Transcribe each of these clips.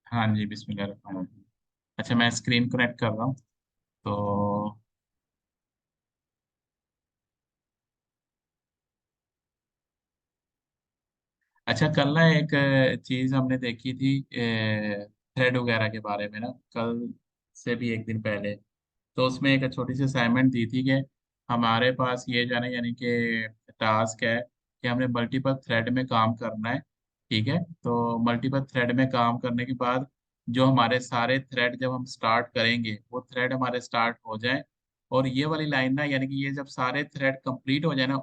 हाँ जी, बिस्मिल्लाहिर्रहमानिर्रहीम। अच्छा, मैं स्क्रीन कनेक्ट कर रहा हूँ। तो अच्छा, कल ना एक चीज़ हमने देखी थी थ्रेड वगैरह के बारे में ना, कल से भी एक दिन पहले। तो उसमें एक छोटी सी असाइनमेंट दी थी कि हमारे पास ये जाने यानी कि टास्क है कि हमने मल्टीपल थ्रेड में काम करना है। ठीक है, तो मल्टीपल थ्रेड में काम करने के बाद जो हमारे सारे थ्रेड जब हम स्टार्ट करेंगे वो थ्रेड हमारे स्टार्ट हो जाए। और ये वाली लाइन ना यानी कि ये जब सारे थ्रेड कंप्लीट हो जाए ना,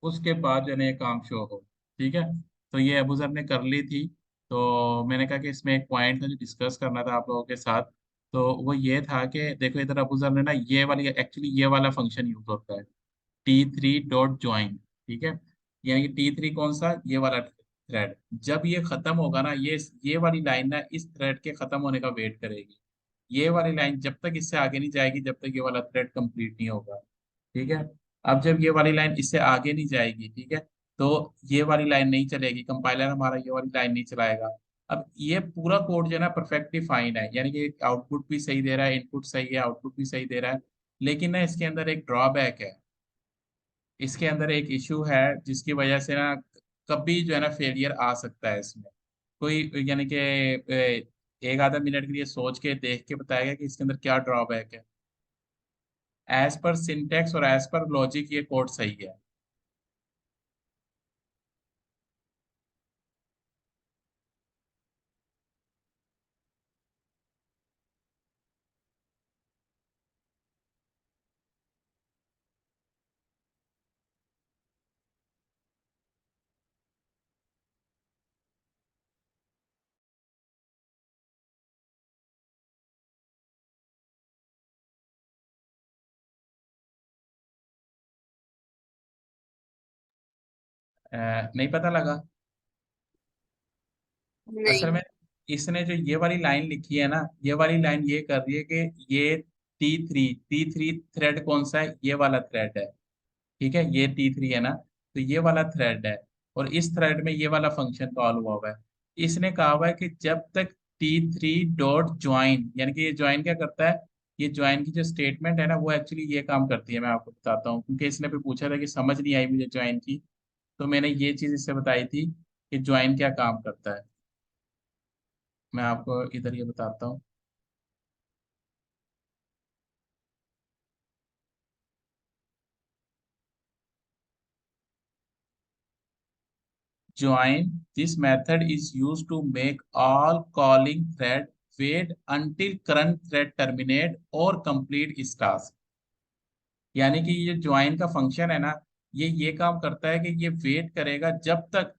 उसके बाद जो है ना ये काम शो हो। ठीक है, तो ये अबू जर ने कर ली थी। तो मैंने कहा कि इसमें एक पॉइंट था जो डिस्कस करना था आप लोगों के साथ। तो वो ये था कि देखो इधर अबू जर ने ना ये वाली एक्चुअली ये वाला फंक्शन यूज होता है, T3 डॉट ज्वाइन। ठीक है, यानी कि T3 कौन सा, ये वाला थ्रेड जब ये खत्म होगा ना, ये वाली लाइन ना इस थ्रेड के खत्म होने का वेट करेगी। ये वाली लाइन जब तक इससे आगे नहीं जाएगी जब तक ये वाला थ्रेड कंप्लीट नहीं होगा। ठीक है, अब जब ये वाली लाइन इससे आगे नहीं जाएगी, ठीक है, तो ये वाली लाइन नहीं चलेगी, कंपाइलर हमारा ये वाली लाइन नहीं चलाएगा। अब ये पूरा कोड जो है ना परफेक्टली फाइन है, यानी कि आउटपुट भी सही दे रहा है, इनपुट सही है, आउटपुट भी सही दे रहा है। लेकिन ना इसके अंदर एक ड्रॉबैक है, इसके अंदर एक इशू है जिसकी वजह से ना कभी जो है ना फेलियर आ सकता है इसमें। कोई यानी कि एक आधा मिनट के लिए सोच के देख के बताएगा कि इसके अंदर क्या ड्रॉबैक है। एज पर सिंटेक्स और एज पर लॉजिक ये कोड सही है। नहीं पता लगा। असल नहीं। में इसने जो ये वाली लाइन लिखी है ना, ये वाली लाइन ये कर रही है कि ये टी थ्री थ्रेड कौन सा है, ये वाला थ्रेड है। ठीक है, ये T3 है ना, तो ये वाला थ्रेड है। और इस थ्रेड में ये वाला फंक्शन कॉल हुआ हुआ है। इसने कहा हुआ है कि जब तक T3 डॉट ज्वाइन, यानी कि ये ज्वाइन क्या करता है, ये ज्वाइन की जो स्टेटमेंट है ना वो एक्चुअली ये काम करती है। मैं आपको बताता हूँ, क्योंकि इसने भी पूछा था कि समझ नहीं आई मुझे ज्वाइन की। तो मैंने ये चीज इससे बताई थी कि ज्वाइन क्या काम करता है। मैं आपको इधर ये बताता हूँ। Join. This method is used to make all calling thread wait until current thread terminate or complete its task। यानी कि ये ज्वाइन का फंक्शन है ना, ये काम करता है कि ये वेट करेगा जब तक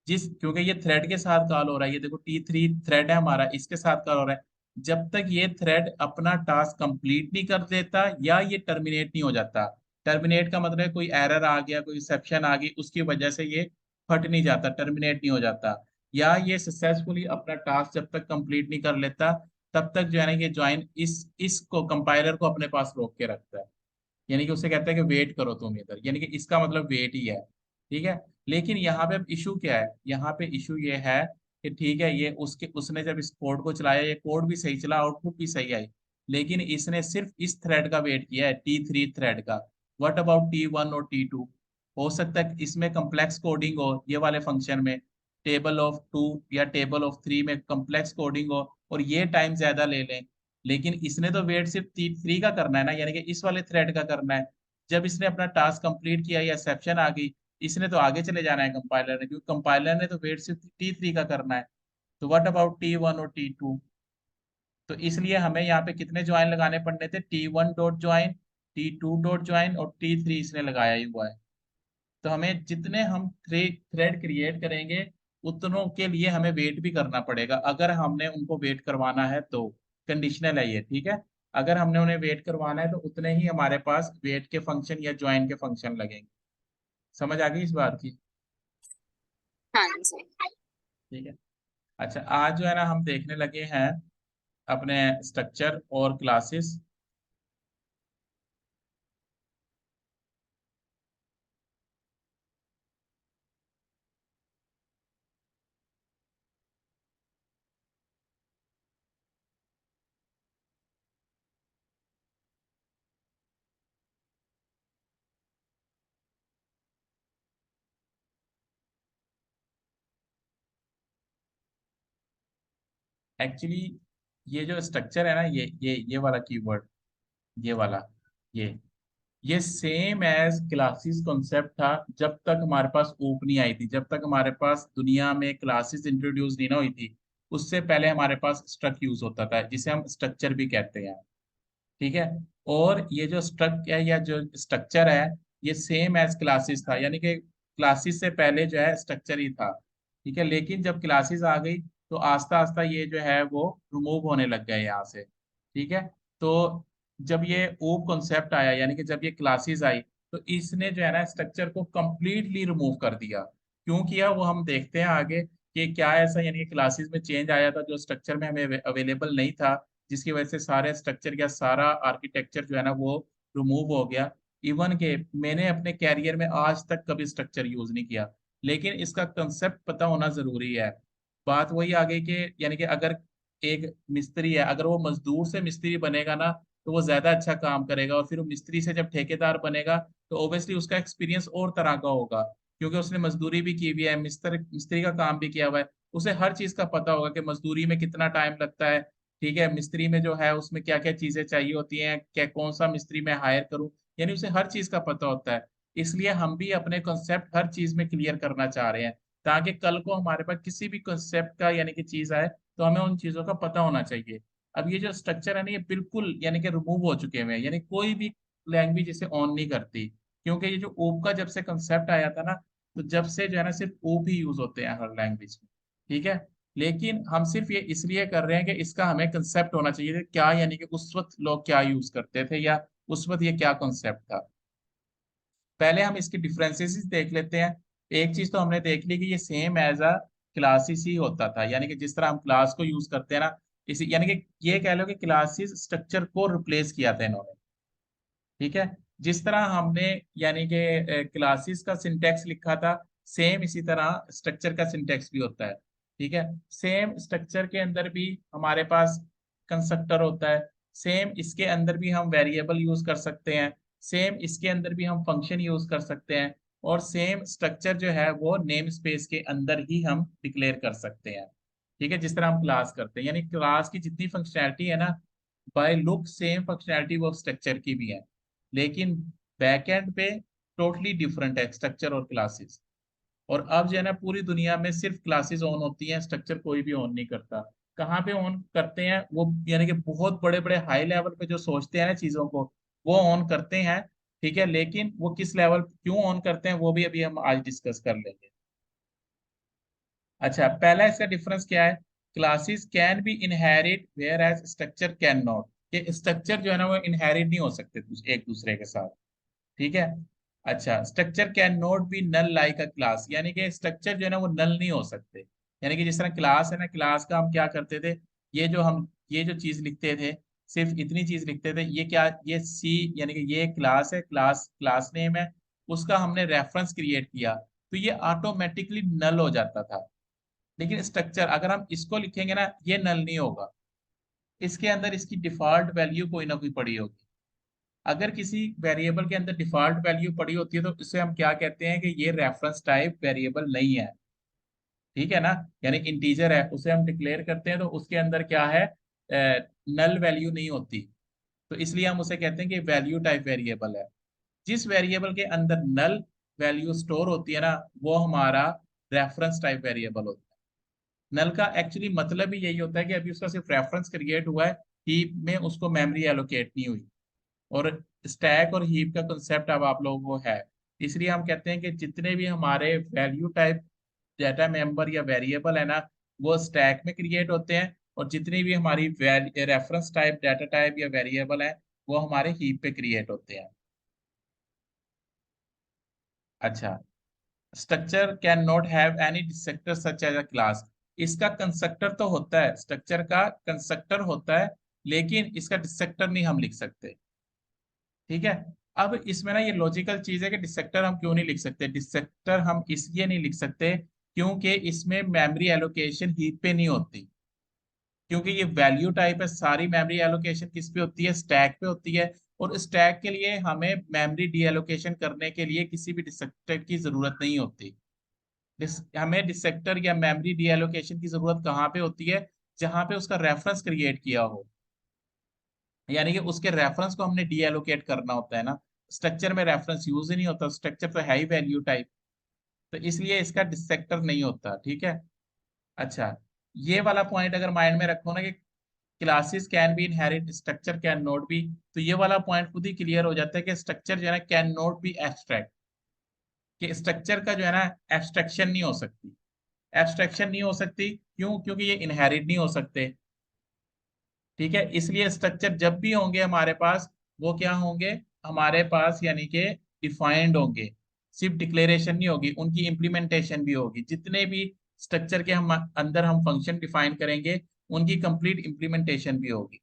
क्योंकि ये थ्रेड के साथ कॉल हो रहा है, ये देखो T3 थ्रेड है हमारा, इसके साथ कॉल हो रहा है। जब तक ये थ्रेड अपना टास्क कंप्लीट नहीं कर देता या ये टर्मिनेट नहीं हो जाता। टर्मिनेट का मतलब है कोई एरर आ गया, कोई एक्सेप्शन आ गई, उसकी वजह से ये फट नहीं जाता, टर्मिनेट नहीं हो जाता। या ये सक्सेसफुली अपना टास्क जब तक कंप्लीट नहीं कर लेता, तब तक जो है ना ये ज्वाइन इसको कंपाइलर को अपने पास रोक के रखता है। यानी कि उससे कहता है कि वेट करो तुम इधर, यानी कि इसका मतलब वेट ही है। ठीक है, लेकिन यहाँ पे अब इशू क्या है, यहाँ पे इशू ये है कि ठीक है, ये उसने जब इस कोड को चलाया, ये कोड भी सही चला, आउटपुट भी सही आई। लेकिन इसने सिर्फ इस थ्रेड का वेट किया है, T3 थ्रेड का। व्हाट अबाउट T1 और T2? हो सकता है कि इसमें कम्प्लेक्स कोडिंग हो, ये वाले फंक्शन में टेबल ऑफ 2 या टेबल ऑफ 3 में कम्प्लेक्स कोडिंग हो, और ये टाइम ज्यादा ले लें। लेकिन इसने तो वेट सिर्फ T3 का करना है ना, यानी कि इस वाले थ्रेड का करना है। जब इसने अपना टास्क कंप्लीट किया या एक्सेप्शन आ गई, इसने तो आगे चले जाना है कंपाइलर ने, क्योंकि कंपाइलर ने तो वेट सिर्फ T3 का करना है। तो व्हाट अबाउट T1 और T2? तो इसलिए हमें यहाँ पे कितने ज्वाइन लगाने पड़ने थे, T1 dot join, T2 dot join, और T3 इसने लगाया ही हुआ है। तो हमें जितने हम थ्रेड क्रिएट करेंगे उतनों के लिए हमें वेट भी करना पड़ेगा, अगर हमने उनको वेट करवाना है तो। कंडीशनल है ये, ठीक है। अगर हमने उन्हें वेट करवाना है तो उतने ही हमारे पास वेट के फंक्शन या ज्वाइन के फंक्शन लगेंगे। समझ आ गई इस बात की? हाँ जी। ठीक है। अच्छा, आज जो है ना हम देखने लगे हैं अपने स्ट्रक्चर और क्लासेस। एक्चुअली ये जो स्ट्रक्चर है ना, ये वाला कीवर्ड, ये वाला, ये ये सेम एज क्लासेस कॉन्सेप्ट था जब तक हमारे पास ओप नहीं आई थी, जब तक हमारे पास दुनिया में क्लासेस इंट्रोड्यूस नहीं ना हुई थी। उससे पहले हमारे पास स्ट्रक्ट यूज होता था, जिसे हम स्ट्रक्चर भी कहते हैं। ठीक है। और ये जो स्ट्रक्ट है या जो स्ट्रक्चर है, ये सेम एज क्लासेस था, यानी कि क्लासेस से पहले जो है स्ट्रक्चर ही था। ठीक है। लेकिन जब क्लासेस आ गई तो आस्ता आस्ता ये जो है वो रिमूव होने लग गए यहाँ से। ठीक है। तो जब ये ओप कॉन्सेप्ट आया, यानी कि जब ये क्लासेस आई, तो इसने जो है ना स्ट्रक्चर को कंप्लीटली रिमूव कर दिया। क्यों किया वो हम देखते हैं आगे कि क्या ऐसा, यानी कि क्लासेस में चेंज आया था जो स्ट्रक्चर में हमें अवेलेबल नहीं था, जिसकी वजह से सारे स्ट्रक्चर या सारा आर्किटेक्चर जो है ना वो रिमूव हो गया। इवन के मैंने अपने कैरियर में आज तक कभी स्ट्रक्चर यूज नहीं किया, लेकिन इसका कंसेप्ट पता होना जरूरी है। बात वही आ गई कि यानी कि अगर एक मिस्त्री है, अगर वो मजदूर से मिस्त्री बनेगा ना, तो वो ज्यादा अच्छा काम करेगा, और फिर वो मिस्त्री से जब ठेकेदार बनेगा तो ऑब्वियसली उसका एक्सपीरियंस और तरह का होगा, क्योंकि उसने मजदूरी भी की हुई है, मिस्त्री मिस्त्री का काम भी किया हुआ है। उसे हर चीज का पता होगा कि मजदूरी में कितना टाइम लगता है। ठीक है। मिस्त्री में जो है उसमें क्या क्या चीजें चाहिए होती हैं, क्या कौन सा मिस्त्री मैं हायर करूं, यानी उसे हर चीज का पता होता है। इसलिए हम भी अपने कॉन्सेप्ट हर चीज में क्लियर करना चाह रहे हैं, ताकि कल को हमारे पास किसी भी कॉन्सेप्ट का यानी कि चीज आए तो हमें उन चीजों का पता होना चाहिए। अब ये जो स्ट्रक्चर है ना, ये बिल्कुल यानी कि रिमूव हो चुके हुए हैं, यानी कोई भी लैंग्वेज इसे ऑन नहीं करती, क्योंकि ये जो ओप का जब से कंसेप्ट आया था ना, तो जब से जो है ना सिर्फ ओप ही यूज होते हैं हर लैंग्वेज में। ठीक है। लेकिन हम सिर्फ ये इसलिए कर रहे हैं कि इसका हमें कंसेप्ट होना चाहिए कि क्या, यानी कि उस वक्त लोग क्या यूज करते थे, या उस वक्त ये क्या कंसेप्ट था। पहले हम इसके डिफरेंसेस देख लेते हैं। एक चीज तो हमने देख ली कि ये सेम एज अ क्लासेस ही होता था, यानी कि जिस तरह हम क्लास को यूज करते हैं ना, इसी यानी कि ये कह लो कि क्लासेस स्ट्रक्चर को रिप्लेस किया था इन्होंने। ठीक है। जिस तरह हमने यानी कि क्लासेस का सिंटेक्स लिखा था, सेम इसी तरह स्ट्रक्चर का सिंटेक्स भी होता है। ठीक है। सेम स्ट्रक्चर के अंदर भी हमारे पास कंस्ट्रक्टर होता है, सेम इसके अंदर भी हम वेरिएबल यूज कर सकते हैं, सेम इसके अंदर भी हम फंक्शन यूज कर सकते हैं, और सेम स्ट्रक्चर जो है वो नेम स्पेस के अंदर ही हम डिक्लेयर कर सकते हैं। ठीक है। जिस तरह हम क्लास करते हैं, यानी क्लास की जितनी फंक्शनैलिटी है ना, बाय लुक सेम फंक्शनैलिटी वो स्ट्रक्चर की भी है, लेकिन बैकएंड पे टोटली डिफरेंट है स्ट्रक्चर और क्लासेस। और अब जो है ना पूरी दुनिया में सिर्फ क्लासेस ऑन होती हैं, स्ट्रक्चर कोई भी ऑन नहीं करता। कहाँ पे ऑन करते हैं वो, यानी कि बहुत बड़े बड़े हाई लेवल पे जो सोचते हैं ना चीजों को, वो ऑन करते हैं। ठीक है। लेकिन वो किस लेवल क्यों ऑन करते हैं वो भी अभी हम आज डिस्कस कर लेंगे। अच्छा, पहला इसका डिफरेंस क्या है? Classes can be inherit whereas structure can not. ये स्ट्रक्चर जो है ना वो इनहेरिट नहीं हो सकते एक दूसरे के साथ। ठीक है। अच्छा, structure can not be null like a class, यानी कि स्ट्रक्चर जो है ना वो नल नहीं हो सकते। यानी कि जिस तरह क्लास है ना, क्लास का हम क्या करते थे, ये जो चीज लिखते थे, सिर्फ इतनी चीज लिखते थे, ये क्या, ये सी, यानी कि ये क्लास है, क्लास क्लास नेम है, उसका हमने रेफरेंस क्रिएट किया तो ये ऑटोमेटिकली नल हो जाता था। लेकिन स्ट्रक्चर अगर हम इसको लिखेंगे ना, ये नल नहीं होगा, इसके अंदर इसकी डिफॉल्ट वैल्यू कोई ना कोई पड़ी होगी। अगर किसी वेरिएबल के अंदर डिफॉल्ट वैल्यू पड़ी होती है तो इसे हम क्या कहते हैं कि ये रेफरेंस टाइप वेरिएबल नहीं है। ठीक है ना। यानी इंटीजर है, उसे हम डिक्लेयर करते हैं तो उसके अंदर क्या है, नल वैल्यू नहीं होती, तो इसलिए हम उसे कहते हैं कि वैल्यू टाइप वेरिएबल है। जिस वेरिएबल के अंदर नल वैल्यू स्टोर होती है ना, वो हमारा रेफरेंस टाइप वेरिएबल होता है। नल का एक्चुअली मतलब ही यही होता है कि अभी उसका सिर्फ रेफरेंस क्रिएट हुआ है, हीप में उसको मेमोरी एलोकेट नहीं हुई। और स्टैक और हीप का कंसेप्ट अब आप लोगों को है, इसलिए हम कहते हैं कि जितने भी हमारे वैल्यू टाइप डाटा मेंबर या वेरिएबल है ना, वो स्टैक में क्रिएट होते हैं, और जितनी भी हमारी रेफरेंस टाइप डाटा टाइप या वेरिएबल है, वो हमारे हीप पे क्रिएट होते हैं। अच्छा, structure can not have any destructor such as a class. इसका कंस्ट्रक्टर तो होता है, स्ट्रक्चर का कंस्ट्रक्टर होता है, लेकिन इसका डिस्ट्रक्टर नहीं हम लिख सकते। ठीक है। अब इसमें ना ये लॉजिकल चीज है कि डिसेक्टर हम क्यों नहीं लिख सकते। डिसेक्टर हम इसलिए नहीं लिख सकते क्योंकि इसमें मेमोरी एलोकेशन हीप पे नहीं होती, क्योंकि ये वैल्यू टाइप है। सारी मेमोरी एलोकेशन किस पे होती है, स्टैक पे होती है। और स्टैक के लिए हमें मेमोरी डी एलोकेशन करने के लिए किसी भी डिसेक्टर की जरूरत नहीं होती। हमें डिसेक्टर या मेमोरी डी एलोकेशन की जरूरत कहाँ पे होती है, जहां पे उसका रेफरेंस क्रिएट किया हो, यानी कि उसके रेफरेंस को हमने डी एलोकेट करना होता है ना। स्ट्रक्चर में रेफरेंस यूज ही नहीं होता, स्ट्रक्चर तो है ही वैल्यू टाइप, तो इसलिए इसका डिसेक्टर नहीं होता, ठीक है। अच्छा, ये वाला पॉइंट अगर माइंड में रखो ना कि classes can be inherit, structure can not B, तो ये वाला पॉइंट खुद ही क्लियर हो जाता है कि स्ट्रक्चर जो है ना कैन नॉट बी एब्स्ट्रैक्ट, कि स्ट्रक्चर का जो है ना एब्स्ट्रैक्शन नहीं हो सकती। एब्स्ट्रैक्शन नहीं हो सकती क्यों? क्योंकि ये इनहेरिट नहीं हो सकते, ठीक है। इसलिए स्ट्रक्चर जब भी होंगे हमारे पास, वो क्या होंगे हमारे पास, यानी कि डिफाइंड होंगे। सिर्फ डिक्लेरेशन नहीं होगी, उनकी इम्प्लीमेंटेशन भी होगी। जितने भी स्ट्रक्चर के हम अंदर हम फंक्शन डिफाइन करेंगे, उनकी कंप्लीट इम्प्लीमेंटेशन भी होगी।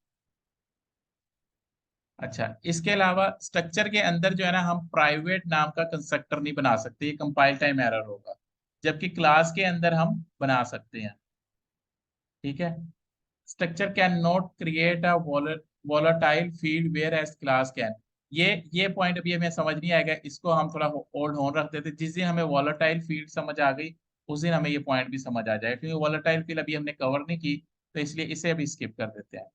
अच्छा, इसके अलावा स्ट्रक्चर के अंदर जो है ना हम प्राइवेट नाम का कंस्ट्रक्टर नहीं बना सकते, ये कंपाइल टाइम एरर होगा, जबकि क्लास के अंदर हम बना सकते हैं, ठीक है। Structure can not create a volatile field whereas class can. ये पॉइंट अभी हमें समझ नहीं आएगा, इसको हम थोड़ा होल्ड ऑन रख देते, जिस दिन हमें वोलेटाइल फील्ड समझ आ गई उस दिन हमें ये पॉइंट भी समझ आ जाएगा, क्योंकि वोलेटाइल फील्ड अभी हमने कवर नहीं की, तो इसलिए इसे अभी स्किप कर देते हैं।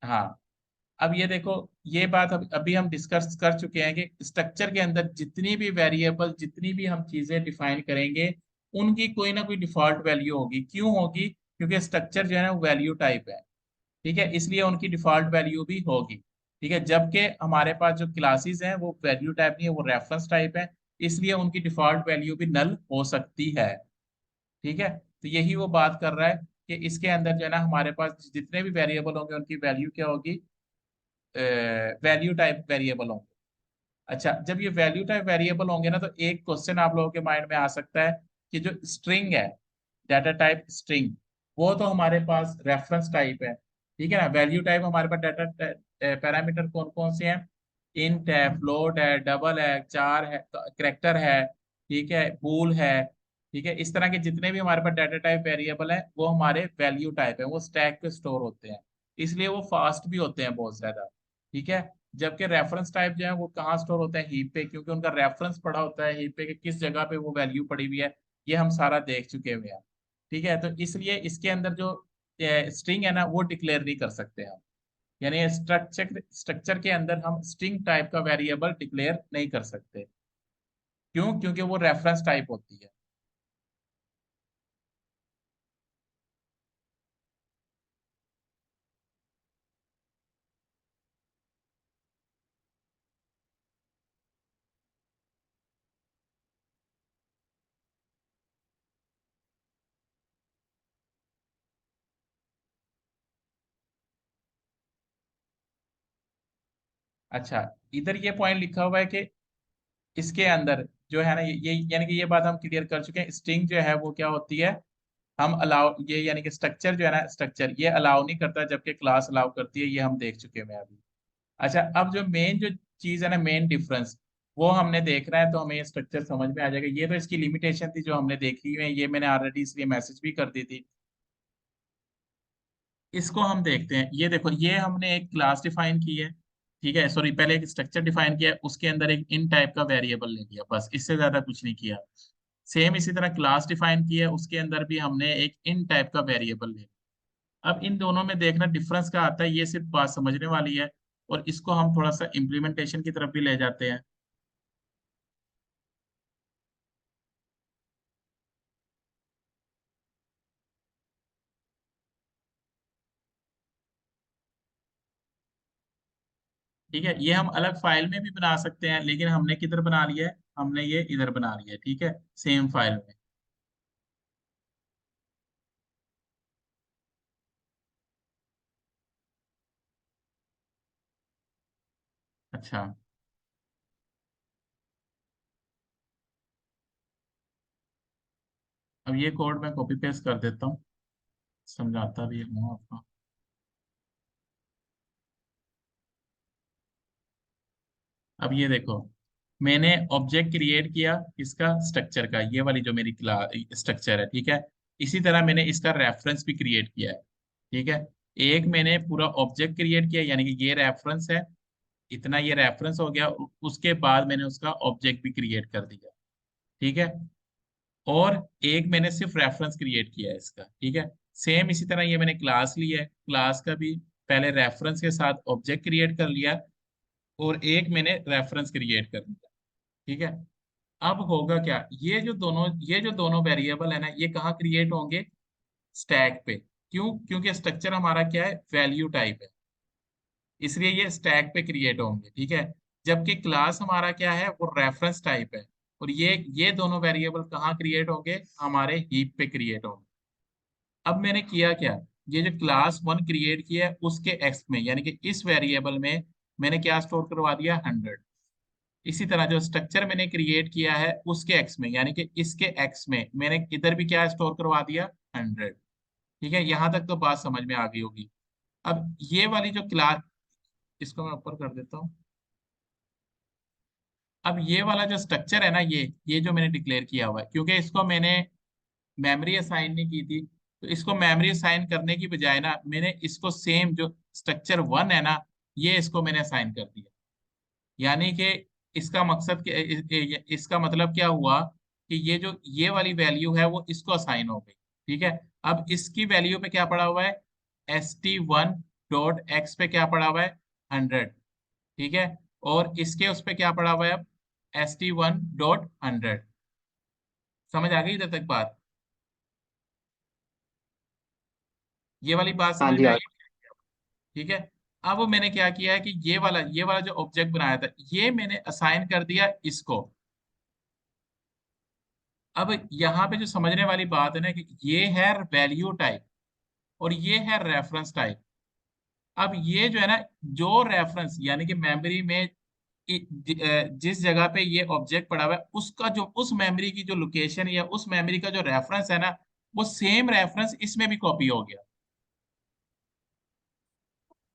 हाँ, अब ये देखो, ये बात अभी हम डिस्कस कर चुके हैं कि स्ट्रक्चर के अंदर जितनी भी वेरिएबल, जितनी भी हम चीजें डिफाइन करेंगे, उनकी कोई ना कोई डिफॉल्ट वैल्यू होगी। क्यों होगी? क्योंकि स्ट्रक्चर जो है ना वैल्यू टाइप है, ठीक है, इसलिए उनकी डिफॉल्ट वैल्यू भी होगी, ठीक है। जबकि हमारे पास जो क्लासेस हैं वो वैल्यू टाइप नहीं है, वो रेफरेंस टाइप है, इसलिए उनकी डिफॉल्ट वैल्यू भी नल हो सकती है, ठीक है। तो यही वो बात कर रहा है कि इसके अंदर जो है ना हमारे पास जितने भी वेरिएबल होंगे उनकी वैल्यू क्या होगी, वैल्यू टाइप वेरिएबल होंगे। अच्छा, जब ये वैल्यू टाइप वेरिएबल होंगे ना, तो एक क्वेश्चन आप लोगों के माइंड में आ सकता है कि जो स्ट्रिंग है, डाटा टाइप स्ट्रिंग, वो तो हमारे पास रेफरेंस टाइप है, ठीक है ना। वैल्यू टाइप हमारे पास डाटा पैरामीटर कौन कौन से हैं? इंट है, फ्लोट है, डबल है, चार है, करेक्टर है, ठीक है, बूल है, ठीक है। इस तरह के जितने भी हमारे पास डाटा टाइप वेरिएबल है वो हमारे वैल्यू टाइप है, वो स्टैक पे स्टोर होते हैं, इसलिए वो फास्ट भी होते हैं बहुत ज्यादा, ठीक है। जबकि रेफरेंस टाइप जो है वो कहाँ स्टोर होता है? हीप पे, क्योंकि उनका रेफरेंस पड़ा होता है हीप पे कि किस जगह पे वो वैल्यू पड़ी हुई है, ये हम सारा देख चुके हुए हैं, ठीक है। तो इसलिए इसके अंदर जो स्ट्रिंग है ना वो डिक्लेयर नहीं कर सकते हम, यानी स्ट्रक्चर स्ट्रक्चर के अंदर हम स्ट्रिंग टाइप का वेरिएबल डिक्लेयर नहीं कर सकते। क्यों? क्योंकि वो रेफरेंस टाइप होती है। अच्छा, इधर ये पॉइंट लिखा हुआ है कि इसके अंदर जो है ना ये यानी कि ये बात हम क्लियर कर चुके हैं, स्ट्रिंग जो है वो क्या होती है, हम अलाउ, ये यानी कि स्ट्रक्चर जो है ना, स्ट्रक्चर ये अलाउ नहीं करता, जबकि क्लास अलाउ करती है, ये हम देख चुके हैं अभी। अच्छा, अब जो मेन जो चीज है ना, मेन डिफरेंस, वो हमने देखना है, तो हमें ये स्ट्रक्चर समझ में आ जाएगा। ये तो इसकी लिमिटेशन थी जो हमने देखी हुई है, ये मैंने ऑलरेडी इसलिए मैसेज भी कर दी थी। इसको हम देखते हैं, ये देखो, ये हमने एक क्लास डिफाइन की है, ठीक है, सॉरी, पहले एक स्ट्रक्चर डिफाइन किया है, उसके अंदर एक इन टाइप का वेरिएबल ले लिया, बस इससे ज्यादा कुछ नहीं किया। सेम इसी तरह क्लास डिफाइन की है, उसके अंदर भी हमने एक इन टाइप का वेरिएबल ले लिया। अब इन दोनों में देखना डिफरेंस क्या आता है, ये सिर्फ बात समझने वाली है, और इसको हम थोड़ा सा इम्प्लीमेंटेशन की तरफ भी ले जाते हैं। ठीक है, ये हम अलग फाइल में भी बना सकते हैं, लेकिन हमने किधर बना लिया है? हमने ये इधर बना लिया है, ठीक है, सेम फाइल में। अच्छा, अब ये कोड मैं कॉपी पेस्ट कर देता हूँ, समझाता भी हूँ आपको। अब ये देखो, मैंने ऑब्जेक्ट क्रिएट किया इसका, स्ट्रक्चर का, ये वाली जो मेरी क्लास स्ट्रक्चर है, ठीक है। इसी तरह मैंने इसका रेफरेंस भी क्रिएट किया है, ठीक है। एक मैंने पूरा ऑब्जेक्ट क्रिएट किया, यानी कि ये रेफरेंस है, इतना ये रेफरेंस हो गया, उसके बाद मैंने उसका ऑब्जेक्ट भी क्रिएट कर दिया, ठीक है। और एक मैंने सिर्फ रेफरेंस क्रिएट किया है इसका, ठीक है। सेम इसी तरह ये मैंने क्लास लिया है, क्लास का भी पहले रेफरेंस के साथ ऑब्जेक्ट क्रिएट कर लिया और एक मैंने रेफरेंस क्रिएट कर लिया, ठीक है। अब होगा क्या, ये जो दोनों वेरिएबल है ना, ये कहाँ क्रिएट होंगे, स्टैक पे। क्यों, क्योंकि स्ट्रक्चर हमारा क्या है, वैल्यू टाइप है, इसलिए ये स्टैक पे क्रिएट होंगे, ठीक है। जबकि क्लास हमारा क्या है, वो रेफरेंस टाइप है, और ये दोनों वेरिएबल कहाँ क्रिएट होंगे, हमारे हीप पे क्रिएट होंगे। अब मैंने किया क्या, ये जो क्लास वन क्रिएट किया है उसके एक्स में, यानी कि इस वेरिएबल में मैंने क्या स्टोर करवा दिया, 100। इसी तरह जो स्ट्रक्चर मैंने क्रिएट किया है उसके एक्स में, यानी कि इसके एक्स में मैंने इधर भी क्या स्टोर करवा दिया, 100। ठीक है, यहां तक तो बात समझ में आ गई होगी। अब ये वाली जो क्लास, इसको मैं ऊपर कर देता हूँ। अब ये वाला जो स्ट्रक्चर है ना, ये जो मैंने डिक्लेयर किया हुआ है, क्योंकि इसको मैंने मेमोरी असाइन नहीं की थी, तो इसको मेमोरी असाइन करने की बजाय ना, मैंने इसको सेम जो स्ट्रक्चर वन है ना, ये इसको मैंने असाइन कर दिया। यानी कि इसका मकसद इसका मतलब क्या हुआ कि ये वाली वैल्यू है वो इसको असाइन हो गई, ठीक है। अब इसकी वैल्यू पे क्या पड़ा हुआ है, st1.x पे क्या पड़ा हुआ है, 100, ठीक है। और इसके उस पे क्या पड़ा हुआ है, अब st1.100। समझ आ गई इधर तक बात, ये वाली बात हाँ समझ जी, में हाँ। आई, ठीक है। अब वो मैंने क्या किया है कि ये वाला जो ऑब्जेक्ट बनाया था, ये मैंने असाइन कर दिया इसको। अब यहाँ पे जो समझने वाली बात है ना, कि ये है वैल्यू टाइप और ये है रेफरेंस टाइप। अब ये जो है ना, जो रेफरेंस यानी कि मेमोरी में जिस जगह पे ये ऑब्जेक्ट पड़ा हुआ है, उसका जो उस मेमोरी की जो लोकेशन या उस मेमोरी का जो रेफरेंस है ना, वो सेम रेफरेंस इसमें भी कॉपी हो गया,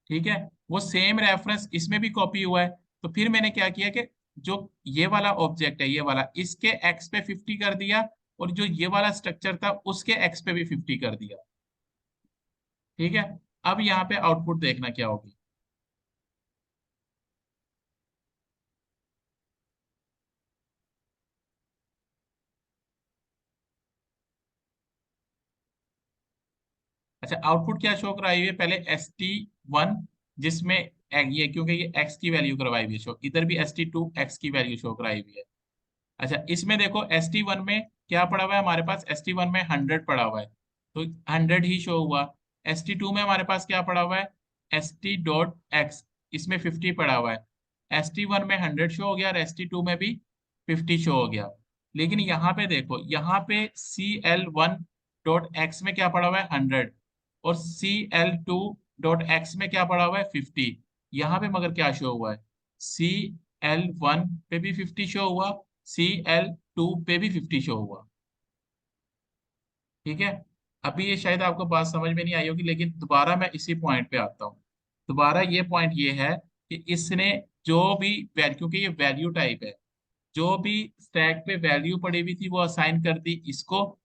ठीक है। वो सेम रेफरेंस इसमें भी कॉपी हुआ है। तो फिर मैंने क्या किया कि जो ये वाला ऑब्जेक्ट है, ये वाला, इसके एक्स पे 50 कर दिया, और जो ये वाला स्ट्रक्चर था उसके एक्स पे भी 50 कर दिया, ठीक है। अब यहाँ पे आउटपुट देखना क्या होगी। अच्छा, आउटपुट क्या शो कराई हुई है, पहले st1, जिसमें ये क्योंकि ये x की वैल्यू करवाई हुई है शो, इधर भी st2 x की वैल्यू शो कराई हुई है। अच्छा, इसमें देखो st1 में क्या पड़ा हुआ है, हमारे पास st1 में 100 पड़ा हुआ है, तो 100 ही शो हुआ। st2 में हमारे पास क्या पड़ा हुआ है, st.x, इसमें 50 पड़ा हुआ है। st1 में 100 शो हो गया और st2 में भी 50 शो हो गया। लेकिन यहाँ पे देखो, यहाँ पे cl1.x में क्या पड़ा हुआ है, 100, और cl2.x में क्या पड़ा हुआ है, 50। यहाँ पे मगर क्या शो हुआ है, cl1 पे भी 50 शो हुआ, cl2 पे भी 50 शो हुआ, ठीक है। अभी ये शायद आपको बात समझ में नहीं आई होगी, लेकिन दोबारा मैं इसी पॉइंट पे आता हूँ। दोबारा ये पॉइंट ये है कि इसने जो भी वैल्यू, क्योंकि ये वैल्यू टाइप है, जो भी स्टैक पे वैल्यू पड़ी हुई थी वो असाइन कर दी इसको।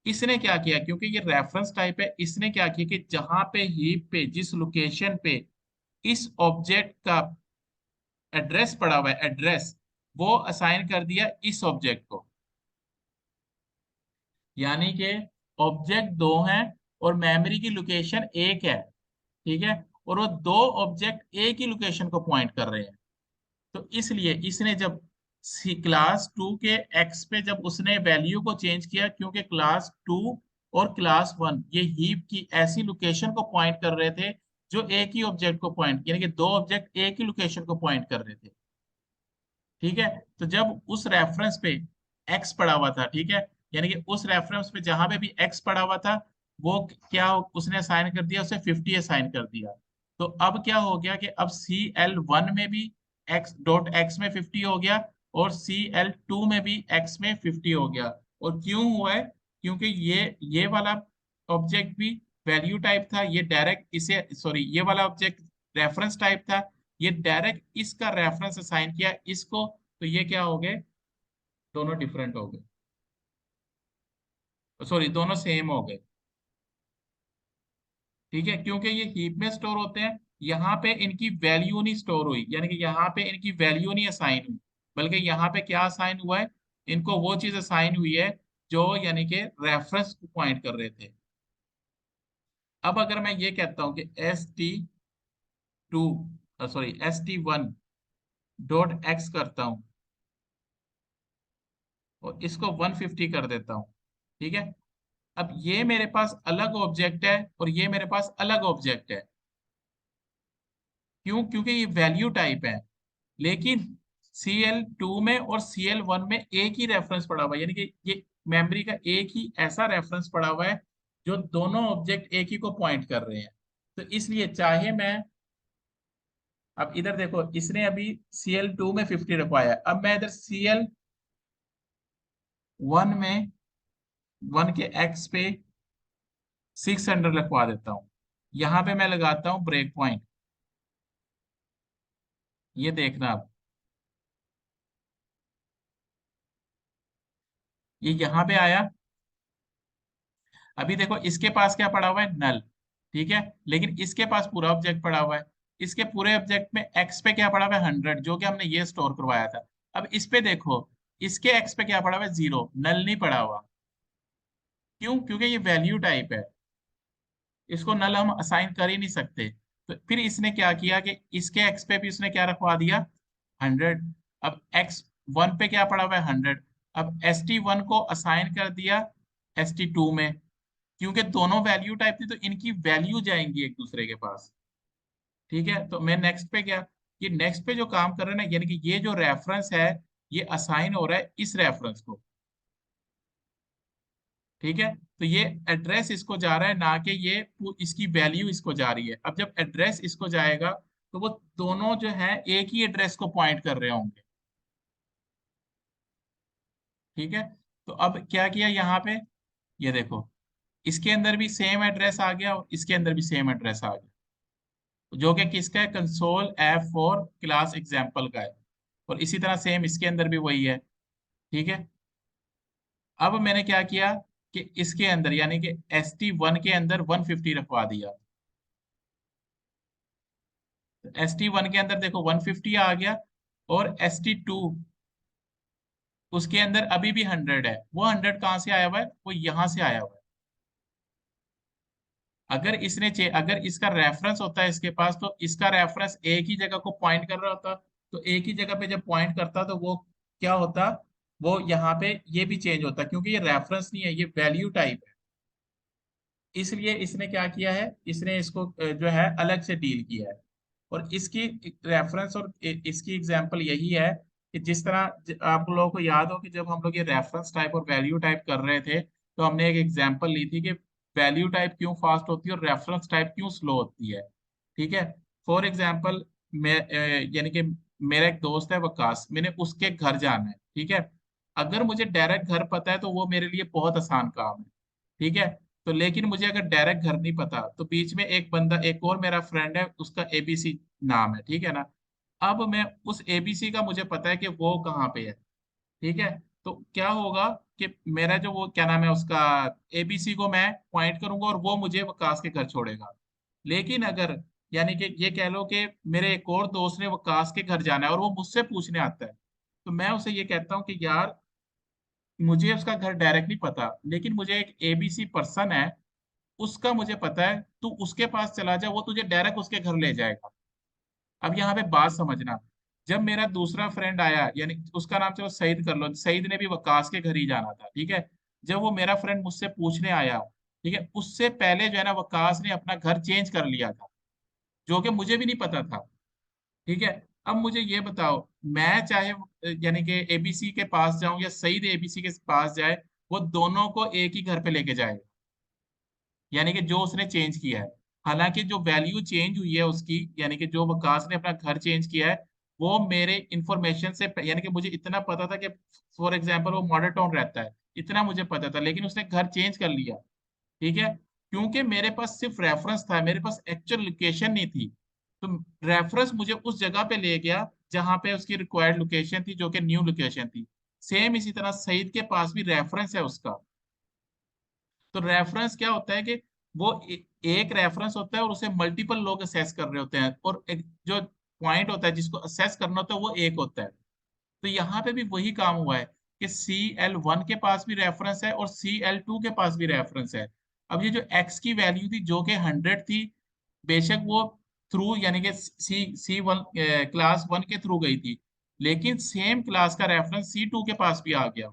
इसने क्या किया, क्योंकि ये रेफरेंस टाइप है, इसने क्या किया कि जहां पे हीप पे जिस लोकेशन पे इस ऑब्जेक्ट का एड्रेस पड़ा हुआ है, एड्रेस, वो असाइन कर दिया इस ऑब्जेक्ट को। यानी कि ऑब्जेक्ट दो हैं और मेमोरी की लोकेशन एक है, ठीक है। और वो दो ऑब्जेक्ट एक ही लोकेशन को पॉइंट कर रहे हैं। तो इसलिए इसने जब क्लास टू के एक्स पे जब उसने वैल्यू को चेंज किया, क्योंकि क्लास टू और क्लास वन ये हीप की ऐसी लोकेशन को पॉइंट कर रहे थे जो एक ही ऑब्जेक्ट को पॉइंट, यानी कि दो ऑब्जेक्ट एक ही लोकेशन को पॉइंट कर रहे थे, ठीक है। तो जब उस रेफरेंस पे एक्स पड़ा हुआ था, ठीक है, यानी कि उस रेफरेंस पे जहां पे भी एक्स पड़ा हुआ था, वो क्या उसने असाइन कर दिया, उसे 50 असाइन कर दिया। तो अब क्या हो गया कि अब cl1 में भी x.x में 50 हो गया, और cl2 में भी x में 50 हो गया। और क्यों हुआ है, क्योंकि ये वाला ऑब्जेक्ट भी वैल्यू टाइप था, ये डायरेक्ट इसे, सॉरी, ये वाला ऑब्जेक्ट रेफरेंस टाइप था, ये डायरेक्ट इसका रेफरेंस असाइन किया इसको। तो ये क्या हो गए, दोनों डिफरेंट हो गए, सॉरी दोनों सेम हो गए, ठीक है। क्योंकि ये हीप में स्टोर होते हैं, यहाँ पे इनकी वैल्यू नहीं स्टोर हुई, यानी कि यहाँ पे इनकी वैल्यू नहीं असाइन हुई, बल्कि यहाँ पे क्या असाइन हुआ है, इनको वो चीज असाइन हुई है जो यानी कि रेफरेंस को पॉइंट कर रहे थे। अब अगर मैं ये कहता हूं कि ST2 sorry ST1 dot x करता हूं और इसको 150 कर देता हूं, ठीक है। अब ये मेरे पास अलग ऑब्जेक्ट है और ये मेरे पास अलग ऑब्जेक्ट है। क्यों? क्योंकि ये वैल्यू टाइप है, लेकिन CL2 में और CL1 में एक ही रेफरेंस पड़ा हुआ है, यानी कि ये मेमोरी का एक ही ऐसा रेफरेंस पड़ा हुआ है जो दोनों ऑब्जेक्ट एक ही को पॉइंट कर रहे हैं। तो इसलिए चाहे मैं, अब इधर देखो, इसने अभी CL2 में 50 रखवाया है, अब मैं इधर CL1 में 1 के एक्स पे 600 रखवा देता हूँ। यहां पे मैं लगाता हूँ ब्रेक पॉइंट। ये देखना, अब ये यहाँ पे आया। अभी देखो इसके पास क्या पड़ा हुआ है, नल, ठीक है। लेकिन इसके पास पूरा ऑब्जेक्ट पड़ा हुआ है। इसके पूरे ऑब्जेक्ट में एक्स पे क्या पड़ा हुआ है, 100, जो कि हमने ये स्टोर करवाया था। अब इस पे देखो, इसके एक्स पे क्या पड़ा हुआ है, 0, नल नहीं पड़ा हुआ। क्यों? क्योंकि ये वैल्यू टाइप है, इसको नल हम असाइन कर ही नहीं सकते। तो फिर इसने क्या किया कि इसके एक्स पे भी उसने क्या रखवा दिया, 100। अब X1 पे क्या पड़ा हुआ है, 100। अब ST1 को असाइन कर दिया ST2 में, क्योंकि दोनों वैल्यू टाइप थी तो इनकी वैल्यू जाएंगी एक दूसरे के पास, ठीक है। तो मैं नेक्स्ट पे क्या, ये नेक्स्ट पे जो काम कर रहे हैं ना, यानी कि ये जो रेफरेंस है ये असाइन हो रहा है इस रेफरेंस को, ठीक है। तो ये एड्रेस इसको जा रहा है, ना कि ये इसकी वैल्यू इसको जा रही है। अब जब एड्रेस इसको जाएगा तो वो दोनों जो है एक ही एड्रेस को पॉइंट कर रहे होंगे, ठीक है। तो अब क्या किया यहाँ पे, ये देखो, इसके अंदर भी सेम एड्रेस आ गया और इसके अंदर भी सेम एड्रेस आ गया, जो कि किसका है, कंसोल F4 क्लास एग्जाम्पल का है। और इसी तरह सेम इसके अंदर भी वही है, ठीक है। अब मैंने क्या किया कि इसके अंदर यानी कि ST1 के अंदर 150 रखवा दिया। ST1 के अंदर देखो 150 आ गया, और ST2 उसके अंदर अभी भी 100 है। वो 100 कहाँ से आया हुआ है, वो यहाँ से आया हुआ है। अगर इसका रेफरेंस होता है इसके पास, तो इसका रेफरेंस एक ही जगह को पॉइंट कर रहा होता। तो एक ही जगह पे जब पॉइंट करता तो वो क्या होता, वो यहाँ पे ये भी चेंज होता, क्योंकि ये रेफरेंस नहीं है, ये वैल्यू टाइप है। इसलिए इसने क्या किया है, इसने इसको जो है अलग से डील किया है। और इसकी रेफरेंस और इसकी एग्जांपल यही है कि जिस तरह आप लोगों को याद हो कि जब हम लोग ये रेफरेंस टाइप और वैल्यू टाइप कर रहे थे, तो हमने एक एग्जांपल ली थी कि वैल्यू टाइप क्यों फास्ट होती है और रेफरेंस टाइप क्यों स्लो होती है, ठीक है। फॉर एग्जाम्पल, यानी कि मेरा एक दोस्त है वकास, मैंने उसके घर जाना है, ठीक है। अगर मुझे डायरेक्ट घर पता है तो वो मेरे लिए बहुत आसान काम है, ठीक है। तो लेकिन मुझे अगर डायरेक्ट घर नहीं पता, तो बीच में एक बंदा, एक और मेरा फ्रेंड है, उसका ABC नाम है, ठीक है ना। अब मैं उस ABC का मुझे पता है कि वो कहाँ पे है, ठीक है। तो क्या होगा कि मेरा जो वो क्या नाम है उसका, ABC को मैं पॉइंट करूंगा और वो मुझे वकास के घर छोड़ेगा। लेकिन अगर, यानी कि ये कह लो कि मेरे एक और दोस्त ने वकास के घर जाना है और वो मुझसे पूछने आता है, तो मैं उसे ये कहता हूँ कि यार मुझे उसका घर डायरेक्ट नहीं पता, लेकिन मुझे एक ABC पर्सन है, उसका मुझे पता है, तू उसके पास चला जा, वो तुझे डायरेक्ट उसके घर ले जाएगा। अब यहाँ पे बात समझना, जब मेरा दूसरा फ्रेंड आया, यानी उसका नाम चलो सईद कर लो, सईद ने भी वकास के घर ही जाना था, ठीक है। जब वो मेरा फ्रेंड मुझसे पूछने आया, ठीक है, उससे पहले जो है ना वकास ने अपना घर चेंज कर लिया था, जो कि मुझे भी नहीं पता था, ठीक है। अब मुझे ये बताओ, मैं चाहे यानी कि ABC के पास जाऊं या सईद ABC के पास जाए, वो दोनों को एक ही घर पे लेके जाएगा, यानी कि जो उसने चेंज किया है। हालांकि जो वैल्यू चेंज हुई है उसकी, यानी कि जो वकास ने अपना घर चेंज किया है, वो मेरे इंफॉर्मेशन से, यानी कि मुझे इतना पता था कि फॉर एग्जांपल वो मॉडल टाउन रहता है, इतना मुझे पता था, लेकिन उसने घर चेंज कर लिया, ठीक है। क्योंकि मेरे पास सिर्फ रेफरेंस था, मेरे पास एक्चुअल लोकेशन नहीं थी। तो रेफरेंस मुझे उस जगह पे ले गया जहां पे उसकी रिक्वायर्ड लोकेशन थी, जो कि न्यू लोकेशन थी। सेम इसी तरह सईद के पास भी रेफरेंस है उसका। तो रेफरेंस क्या होता है कि वो एक रेफरेंस होता है और उसे मल्टीपल लोग असेस कर रहे होते हैं, और एक जो पॉइंट होता है जिसको असेस करना होता है वो एक होता है। तो यहाँ पे भी वही काम हुआ है कि CL1 के पास भी रेफरेंस है और CL2 के पास भी रेफरेंस है। अब ये जो x की वैल्यू थी जो कि 100 थी, बेशक वो थ्रू यानी कि C1 क्लास 1 के थ्रू गई थी, लेकिन सेम क्लास का रेफरेंस C2 के पास भी आ गया।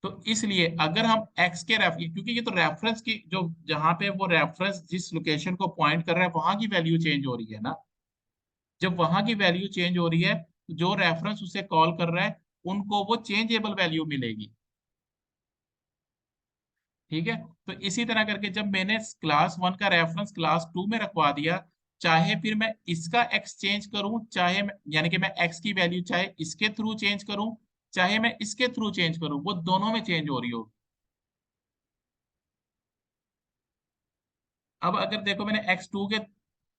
तो इसलिए अगर हम x के रेफरेंस, क्योंकि ये तो रेफरेंस की जो जहां पे वो रेफरेंस जिस लोकेशन को पॉइंट कर रहा है वहां की वैल्यू चेंज हो रही है ना। जब वहां की वैल्यू चेंज हो रही है तो जो रेफरेंस उसे कॉल कर रहा है उनको वो चेंजेबल वैल्यू मिलेगी। ठीक है। तो इसी तरह करके जब मैंने क्लास 1 का रेफरेंस क्लास 2 में रखवा दिया, चाहे फिर मैं इसका x चेंज करूं, चाहे मैं यानी कि मैं x की वैल्यू चाहे इसके थ्रू चेंज करूं, चाहे मैं इसके थ्रू चेंज करूं, वो दोनों में चेंज हो रही होगी। अब अगर देखो मैंने x2 के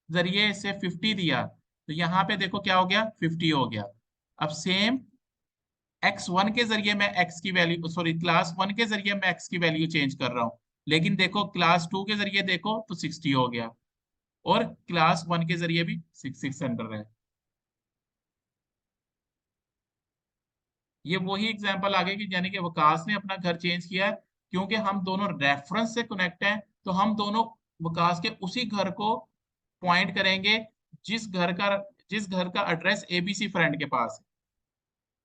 जरिए से 50 दिया, तो यहाँ पे देखो क्या हो गया, 50 हो गया। अब सेम x1 के जरिए मैं x की वैल्यू, सॉरी क्लास 1 के जरिए मैं x की वैल्यू चेंज कर रहा हूँ, लेकिन देखो क्लास 2 के जरिए देखो तो 60 हो गया, और क्लास 1 के जरिए भी 600 है। ये वही एग्जांपल आ गया कि यानी कि वकास ने अपना घर चेंज किया है, क्योंकि हम दोनों रेफरेंस से कनेक्ट हैं, तो हम दोनों वकास के उसी घर को पॉइंट करेंगे जिस घर का जिस घर का एड्रेस ABC फ्रेंड के पास है,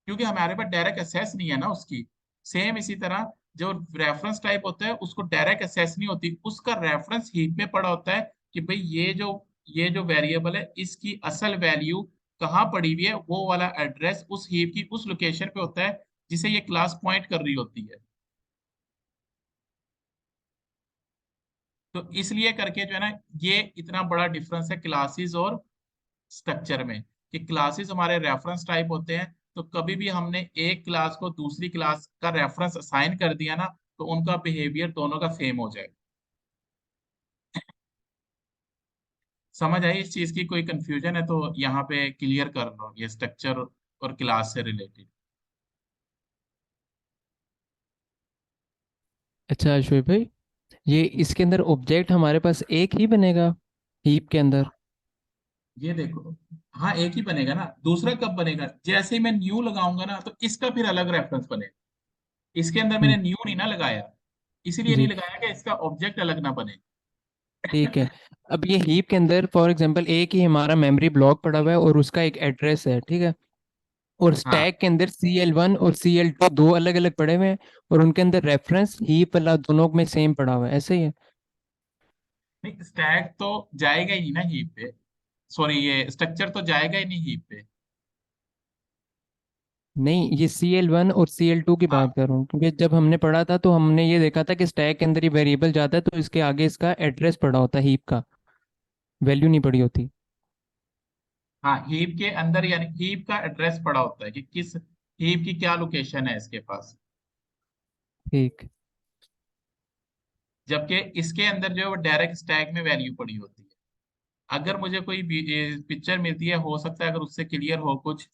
क्योंकि हमारे पास डायरेक्ट एक्सेस नहीं है ना उसकी। सेम इसी तरह जो रेफरेंस टाइप होता है उसको डायरेक्ट एक्सेस नहीं होती, उसका रेफरेंस हीप में पड़ा होता है कि भाई ये जो वेरिएबल है इसकी असल वैल्यू कहाँ पड़ी हुई है, वो वाला एड्रेस उस हीप की उस लोकेशन पे होता है जिसे ये क्लास पॉइंट कर रही होती है। तो इसलिए करके जो है ना, ये इतना बड़ा डिफरेंस है क्लासेस और स्ट्रक्चर में, कि क्लासेस हमारे रेफरेंस टाइप होते हैं, तो कभी भी हमने एक क्लास को दूसरी क्लास का रेफरेंस असाइन कर दिया ना, तो उनका बिहेवियर दोनों का सेम हो जाएगा। समझ आई इस चीज की? कोई कंफ्यूजन है तो यहाँ पे क्लियर कर लो, ये स्ट्रक्चर और क्लास से रिलेटेड। अच्छा अश्विन भाई, ये इसके अंदर ऑब्जेक्ट हमारे पास एक ही बनेगा हीप के अंदर? ये देखो, हाँ एक ही बनेगा ना, दूसरा कब बनेगा, जैसे ही मैं न्यू लगाऊंगा ना तो इसका फिर अलग रेफरेंस बनेगा। इसके अंदर मैंने हम्म, न्यू नहीं ना लगाया, इसीलिए नहीं जी लगाया कि इसका ऑब्जेक्ट अलग ना बने। ठीक है। अब ये हीप के अंदर फॉर एग्जांपल एक ही हमारा मेमोरी ब्लॉक पड़ा हुआ है और उसका एक एड्रेस है, ठीक है। और हाँ, स्टैक के अंदर CL1 और CL2 दो अलग अलग पड़े हुए हैं, और उनके अंदर रेफरेंस हीप वाला दोनों में सेम पड़ा हुआ है, ऐसे ही है? नहीं स्टैक तो जाएगा ही नहीं ना हीप पे, सॉरी ये स्ट्रक्चर तो जाएगा ही नहीं हीप पे। नहीं, ये CL1 और CL2 की हाँ बात कर रहा हूँ, क्योंकि जब हमने पढ़ा था तो हमने ये देखा था कि स्टैक के अंदर ही वेरिएबल जाता है तो इसके आगे इसका एड्रेस पड़ा होता है, हीप का वैल्यू नहीं पड़ी होती। हाँ, हीप के अंदर यानी हीप का एड्रेस पड़ा होता है कि किस हीप की क्या लोकेशन है इसके पास, ठीक। जबकि इसके अंदर जो है वो डायरेक्ट स्टैक में वैल्यू पड़ी होती है। अगर मुझे कोई पिक्चर मिलती है, हो सकता है अगर उससे क्लियर हो कुछ।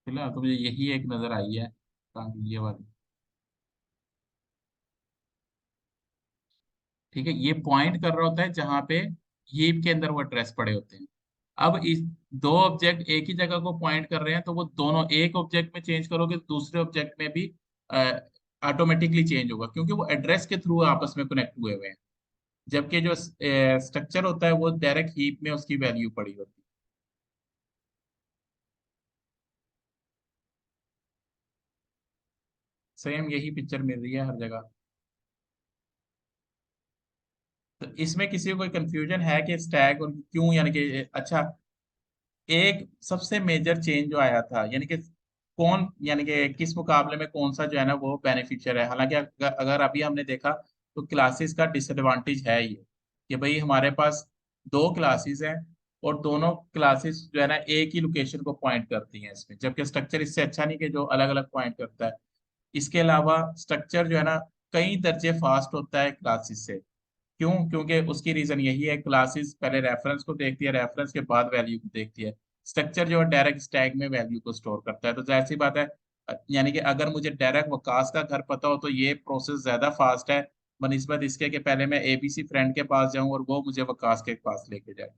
फिलहाल तो मुझे यही एक नजर आई है, ये वाली। ठीक है, ये पॉइंट कर रहा होता है जहां पे हीप के अंदर वो एड्रेस पड़े होते हैं। अब इस दो ऑब्जेक्ट एक ही जगह को पॉइंट कर रहे हैं, तो वो दोनों एक ऑब्जेक्ट में चेंज करोगे तो दूसरे ऑब्जेक्ट में भी ऑटोमेटिकली चेंज होगा, क्योंकि वो एड्रेस के थ्रू आपस में कनेक्ट हुए हुए हैं। जबकि जो स्ट्रक्चर होता है वो डायरेक्ट हीप में उसकी वैल्यू पड़ी होती है। सेम यही पिक्चर मिल रही है हर जगह। तो इसमें किसी को कोई कंफ्यूजन है कि स्टैक और क्यों, यानी कि अच्छा, एक सबसे मेजर चेंज जो आया था, यानी कि कौन, यानी कि किस मुकाबले में कौन सा जो है ना वो बेनिफिशियर है। हालांकि अगर अभी हमने देखा तो क्लासेस का डिसएडवांटेज है ये, कि भाई हमारे पास दो क्लासेस हैं, और दोनों क्लासेस जो है ना एक ही लोकेशन को पॉइंट करती हैं इसमें, जबकि स्ट्रक्चर इससे अच्छा नहीं कि जो अलग अलग पॉइंट करता है। इसके अलावा स्ट्रक्चर जो है ना कई दर्जे फास्ट होता है क्लासेस से। क्यों? क्योंकि उसकी रीजन यही है, क्लासेस पहले रेफरेंस को देखती है, रेफरेंस के बाद वैल्यू को देखती है। स्ट्रक्चर जो है डायरेक्ट स्टैक में वैल्यू को स्टोर करता है। तो जाहिर सी बात है, यानी कि अगर मुझे डायरेक्ट वकास का घर पता हो तो ये प्रोसेस ज्यादा फास्ट है बनिस्बत इसके कि पहले मैं एबीसी फ्रेंड के पास जाऊं और वो मुझे वकास के पास लेके जाए।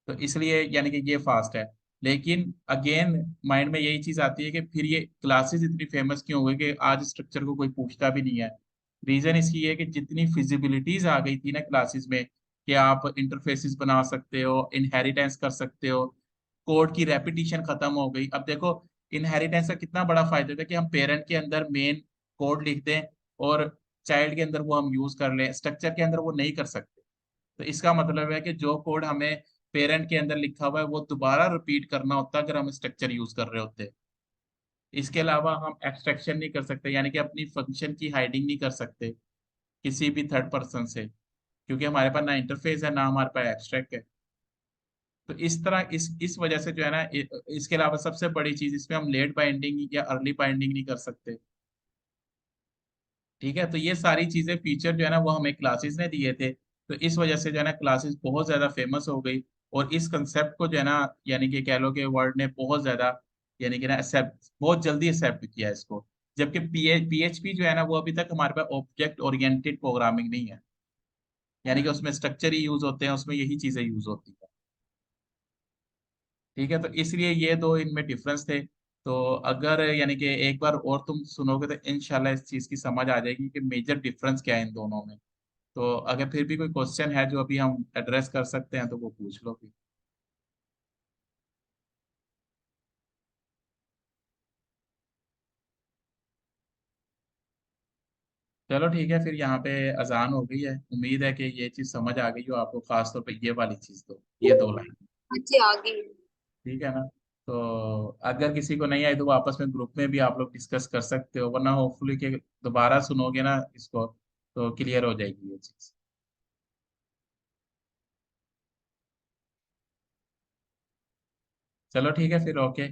तो इसलिए यानी कि ये फास्ट है। लेकिन अगेन माइंड में यही चीज आती है कि फिर ये क्लासेस इतनी फेमस क्यों हो गई कि आज स्ट्रक्चर को कोई पूछता भी नहीं है। रीजन इसकी है कि जितनी फिजिबिलिटीज आ गई थी ना क्लासेस में, कि आप इंटरफेसेस बना सकते हो, इनहेरिटेंस कर सकते हो, कोड की रेपिटिशन खत्म हो गई। अब देखो, इनहेरिटेंस का कितना बड़ा फायदा था कि हम पेरेंट के अंदर मेन कोड लिख दें और चाइल्ड के अंदर वो हम यूज कर लें, स्ट्रक्चर के अंदर वो नहीं कर सकते। तो इसका मतलब है कि जो कोड हमें पेरेंट के अंदर लिखा हुआ है वो दोबारा रिपीट करना होता अगर हम स्ट्रक्चर यूज कर रहे होते। इसके अलावा हम एक्सट्रैक्शन नहीं कर सकते, यानी कि अपनी फंक्शन की हाइडिंग नहीं कर सकते किसी भी थर्ड पर्सन से, क्योंकि हमारे पास ना इंटरफेस है ना हमारे पास एब्स्ट्रैक्ट है। तो इस तरह इस वजह से जो है ना इसके अलावा सबसे बड़ी चीज, इसमें हम लेट बाइंडिंग या अर्ली बाइंडिंग नहीं कर सकते। ठीक है, तो ये सारी चीजें फीचर जो है ना वो हमें क्लासेस ने दिए थे। तो इस वजह से जो है ना क्लासेस बहुत ज्यादा फेमस हो गई। और इस कंसेप्ट को जो है ना, यानी कि कह लो कि वर्ल्ड ने बहुत ज्यादा, यानी कि ना एक्सेप्ट, बहुत जल्दी एक्सेप्ट किया इसको। जबकि पीएचपी जो है ना वो अभी तक हमारे पास ऑब्जेक्ट ओरिएंटेड प्रोग्रामिंग नहीं है, यानी कि उसमें स्ट्रक्चर ही यूज होते हैं, उसमें यही चीजें यूज होती है। ठीक है, तो इसलिए ये दो इनमें डिफरेंस थे। तो अगर यानी कि एक बार और तुम सुनोगे तो इंशाल्लाह इस चीज की समझ आ जाएगी कि मेजर डिफरेंस क्या है इन दोनों में। तो अगर फिर भी कोई क्वेश्चन है जो अभी हम एड्रेस कर सकते हैं तो वो पूछ लो फिर। चलो ठीक है, फिर यहाँ पे अजान हो गई है। उम्मीद है कि ये चीज समझ आ गई हो आपको, खास तौर पे ये वाली चीज, तो ये दो लाइन। हाँ जी, आ गई। ठीक है ना? तो अगर किसी को नहीं आई तो वो आपस में ग्रुप में भी आप लोग डिस्कस कर सकते हो, वरना होपफुली कि दोबारा सुनोगे ना इसको तो क्लियर हो जाएगी ये चीज। चलो ठीक है फिर, ओके।